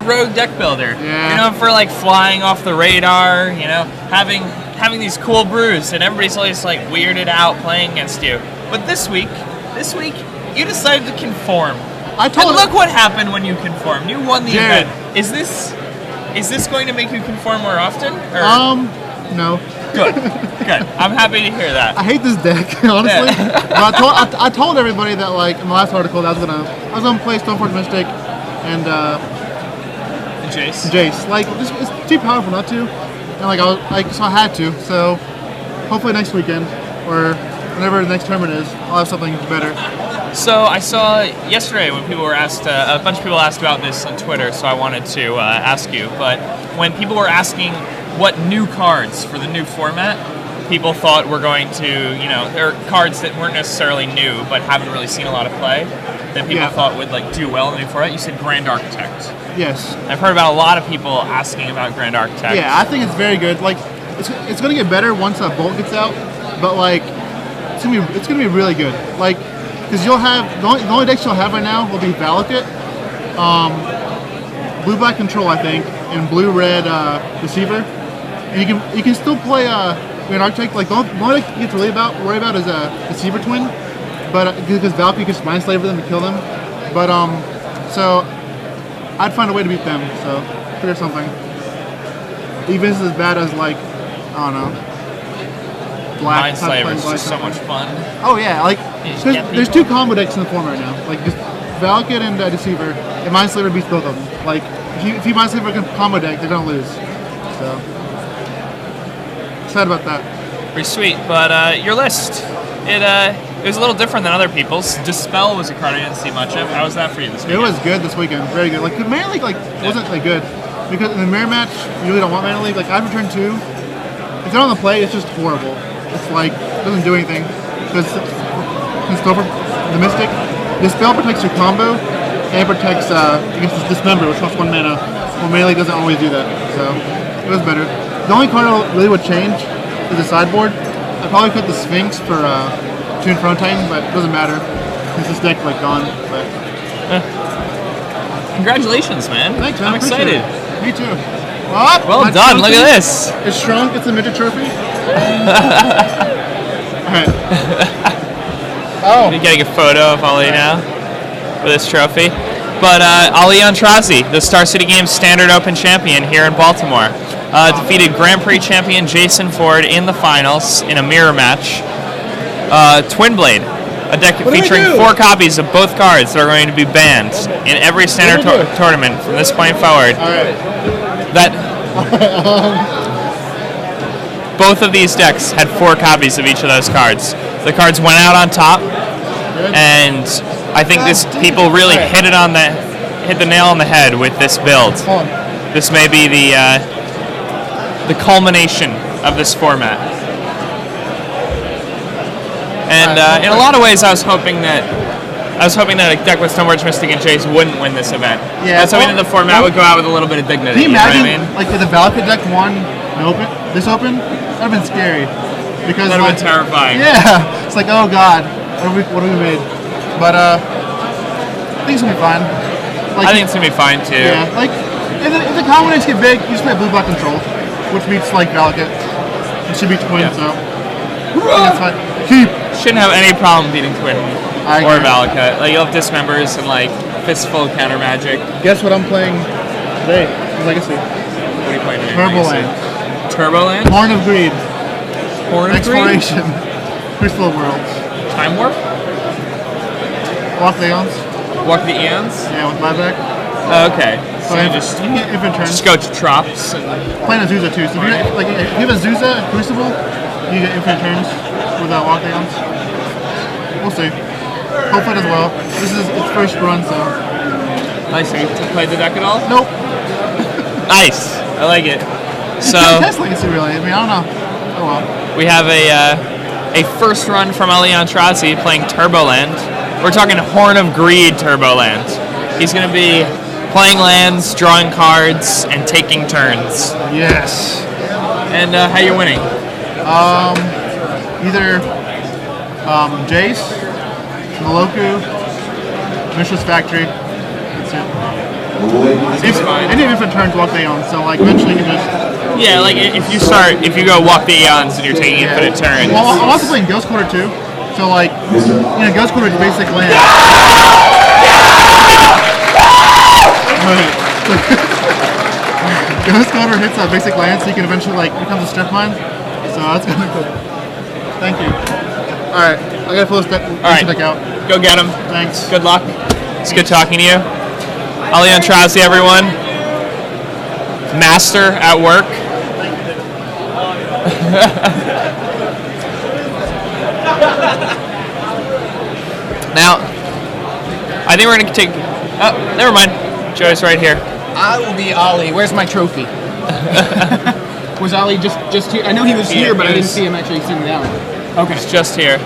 rogue deck builder. Yeah. You're known for like flying off the radar. You know, having these cool brews, and everybody's always like weirded out playing against you. But this week, you decided to conform. And look what happened when you conformed. You won the event. Is this going to make you conform more often? Or? No. Good. I'm happy to hear that. I hate this deck, honestly. But I told everybody that, like, in the last article that I was gonna play Stoneforge Mystic and Jace. Like, it's too powerful not to, and so I had to. So hopefully next weekend or whenever the next tournament is, I'll have something better. So I saw yesterday when people were asked, a bunch of people asked about this on Twitter, so I wanted to ask you. But when people were asking what new cards for the new format people thought were going to, there are cards that weren't necessarily new but haven't really seen a lot of play that people thought would like do well in the new format. You said Grand Architect. Yes. I've heard about a lot of people asking about Grand Architect. Yeah, I think it's very good. Like, it's going to get better once Bolt gets out, but like, it's gonna be really good. Like, because you'll have the only decks you'll have right now will be Valakut, blue-black Control, I think, and blue-red Deceiver. And you can still play Grand Architect. Like, the only thing you have to worry about is a Deceiver Twin, but because Valkyrie can Mind Slaver them to kill them. But so I'd find a way to beat them. So figure something. Even if it's as bad as, like, I don't know, Black. Mind Slaver is just so much fun. Oh yeah, like there's two combo decks in the format right now. Like just Valakut and Deceiver, and Mind Slaver beats both of them. Like if you Mind Slaver combo deck, they're gonna lose. So excited about that. Pretty sweet, but your list, it was a little different than other people's. Dispel was a card I didn't see much of. How was that for you this weekend? It was good this weekend, very good. Like the Mana League wasn't like good because in the mirror match you really don't want Mana League. Like I've returned 2. If they're on the play, it's just horrible. It's like it doesn't do anything because the Mystic, Dispel protects your combo and it protects against Dismember, which costs 1 mana. Well, Mana League doesn't always do that, so it was better. The only card I really would change is the sideboard. I'd probably put the Sphinx for Tune Front Titan, but it doesn't matter since this deck's like gone. But congratulations, man! Thanks, man. I'm excited. Me too. Well done. Look at this. It's shrunk. It's a midget trophy. Alright. You're getting a photo of Ali now with this trophy. But Aintrazi, the Star City Games Standard Open champion here in Baltimore, defeated Grand Prix champion Jason Ford in the finals in a mirror match. Twin Blade, a deck featuring 4 copies of both cards that are going to be banned in every standard tournament from this point forward. Both of these decks had 4 copies of each of those cards. The cards went out on top, and I think people really hit the nail on the head with this build. This may be the culmination of this format. And in a lot of ways, I was hoping that a deck with Stoneforge Mystic and Jace wouldn't win this event. Yeah, I was hoping that the format would go out with a little bit of dignity. Can you imagine, you know what I mean? like, if the Valakut deck won this open? That'd have been scary. Because that would have been terrifying. Yeah, it's like, oh god, what have we made? But I think it's gonna be fine. Like, I think it's gonna be fine too. Yeah, like if the combo decks get big, you just play blue-black Control, which beats like Valakut. It should beat Twin, so that's fine. Shouldn't have any problem beating Twin or Valakut. Like you'll have Dismembers and like Fistful counter magic. Guess what I'm playing today? Legacy. What are you playing today? Turboland. Horn of Greed. Horn of Exploration. Crystal Worlds. Time Warp? Walk the Eons. Walk the Eons? Yeah, with buyback. Okay. So you can get infinite turns. Just go to Trops. Playing Azusa too. So if you have Azusa and Crucible, you get infinite turns with Walk the Eons. We'll see. Hopefully it does well. This is its first run, so. Nice. Have you played the deck at all? Nope. Nice. I like it. So test Legacy really. I mean, I don't know. Oh well. We have a first run from Aintrazi playing Turboland. We're talking Horn of Greed Turboland. He's going to be playing lands, drawing cards, and taking turns. Yes. And how you winning? Either Jace, Maloku, Mishra's Factory. That's it. Seems fine. And turns walk the Aeons, so like eventually you can just. Yeah, like if you go walk the Aeons and you're taking infinite turns. Well, I'm also playing Ghost Quarter too, so like, Ghost Quarter is basic land. Ghost Quarter hits a basic land, so you can eventually like becomes a strip mine. So that's kind of cool. Thank you. All right, I gotta pull this deck out. Go get him. Thanks. Good luck. It's good talking to you. Aintrazi, everyone. Master at work. Now, I think we're going to take... Oh, never mind. Joey's right here. I will be Ollie. Where's my trophy? Was Ollie just here? I know he was here, but I didn't see him actually sitting down. Okay. He's just here.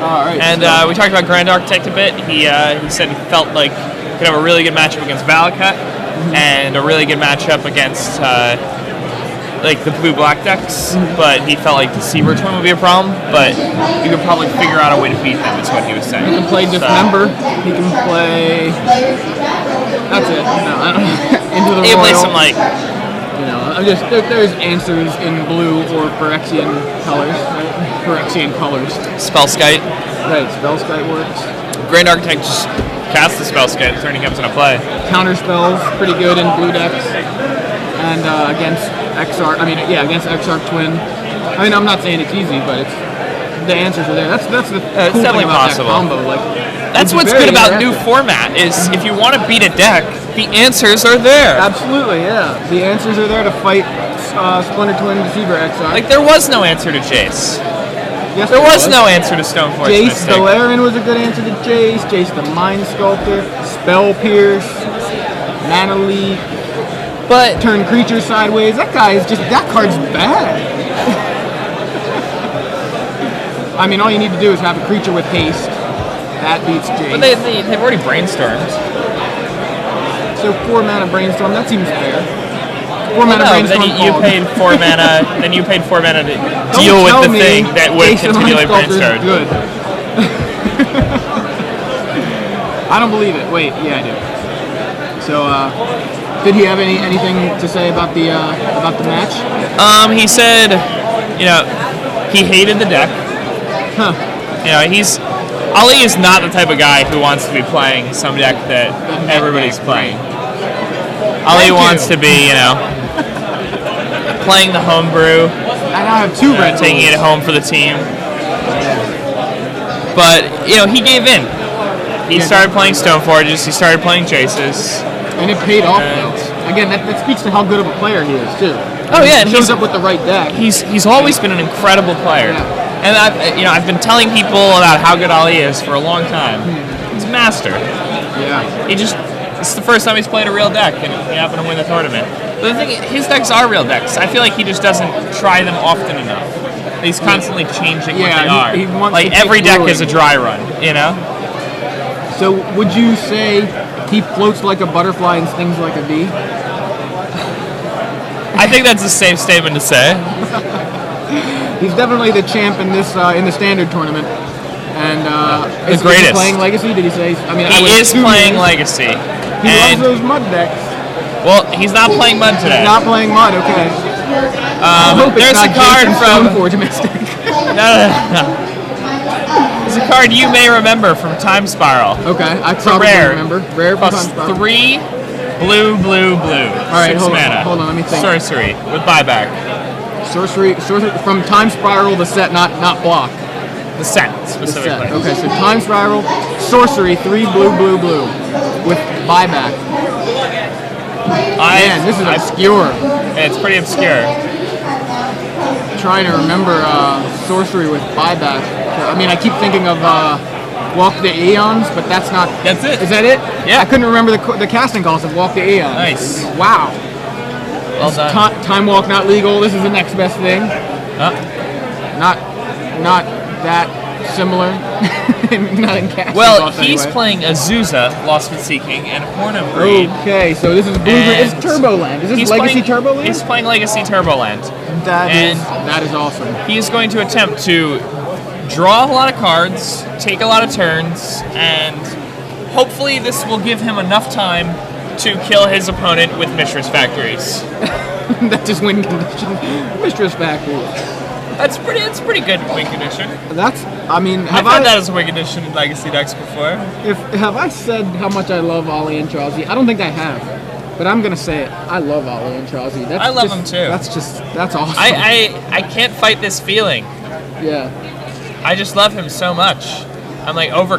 All right. And we talked about Grand Architect a bit. He said he felt like he could have a really good matchup against Valakut and a really good matchup against like the blue-black decks, but he felt like the Seaver Twin would be a problem, but you could probably figure out a way to beat them, is what he was saying. He can play Dismember. He can play... That's it. No, I don't Into the He can play Royal. some, like... I'm just... There's answers in blue or Phyrexian colors, right? Phyrexian colors. Spellskite. Right, Spellskite works. Grand Architect just casts the Spellskite the turn he comes into play. Counter spells, pretty good in blue decks. And against against Exarch Twin. I mean, I'm not saying it's easy, but the answers are there. That's the cool definitely thing about possible. that combo. Like, That's what's good about new format, is if you want to beat a deck, the answers are there. Absolutely, yeah. The answers are there to fight Splinter Twin, Deceiver, Exarch. Like, there was no answer to Jace. Yes, There was no answer to Stoneforge Jace Mystic. the Laren was a good answer to Jace. Jace the Mind Sculptor, Spell Pierce, Mana Leak, But turn creatures sideways. That card's bad. I mean, all you need to do is have a creature with haste. That beats Jace. But they've already brainstormed. So 4 mana Brainstorm, that seems fair. 4 mana Brainstorm. Then you paid 4 mana. Then you paid 4 mana to Don't deal with tell the me thing that would Jace the continually Mind Sculptor is brainstorm. good. I don't believe it. Wait, yeah, I do. So, did he have anything to say about the match? He said, he hated the deck. Huh. Ali is not the type of guy who wants to be playing some deck that everybody's playing. Ali wants to be, playing the homebrew, I now have 2 red taking it Bulls. home for the team. But he gave in. He started playing Stoneforges. He started playing Jaces. And it paid off, though. Again, that speaks to how good of a player he is, too. Oh yeah, and He shows up with the right deck. He's always been an incredible player. Yeah. And I've been telling people about how good Ali is for a long time. He's a master. Yeah. It's the first time he's played a real deck, and he happened to win the tournament. But the thing, his decks are real decks. I feel like he just doesn't try them often enough. He's constantly changing what they are. he wants like to keep every deck growing. is a dry run, So, would you say he floats like a butterfly and stings like a bee? I think that's a safe statement to say. He's definitely the champ in this in the standard tournament. And The is greatest. he playing Legacy? Did he say? I mean, I He would is assume playing he is. Legacy. He And, loves those mud decks. well, he's not playing Mud today. Not playing mud. Okay. I hope it's There's not a card Jason from... Stoneforge Mystic. No. There's a card you may remember from Time Spiral. Okay, I It's a probably rare. remember. Rare from Costs Time Spiral. 3 blue. All right, 6 hold on, mana. hold on, let me think. Sorcery with buyback. Sorcery from Time Spiral, the set, not block. The set The specifically. set. Okay, so Time Spiral, Sorcery, 3 blue with buyback. Man, this is obscure. It's pretty obscure. Trying to remember Sorcery with buyback. I mean, I keep thinking of Walk the Aeons, but that's not. That's it. Is that it? Yeah. I couldn't remember the casting calls of Walk the Aeons. Nice. Wow. Well done. Time Walk not legal. This is the next best thing. Not that similar. Not in casting Well, calls he's anyway. playing Azusa, Lost with Seeking, and Horn of Greed. Okay, so this is Blue Green. It's And Turboland. Is this he's Legacy playing, Turboland? He's playing Legacy Turboland. That is awesome. He is going to attempt to draw a lot of cards, take a lot of turns, and hopefully this will give him enough time to kill his opponent with Mishra's Factories. That's his win condition. Mistress Factory. That's pretty good win condition. Have I've had that as a win condition in Legacy decks before. Have I said how much I love Ali Aintrazi? I don't think I have, but I'm gonna say it. I love Ali Aintrazi. I love him too. That's awesome. I can't fight this feeling. Yeah. I just love him so much. I'm like over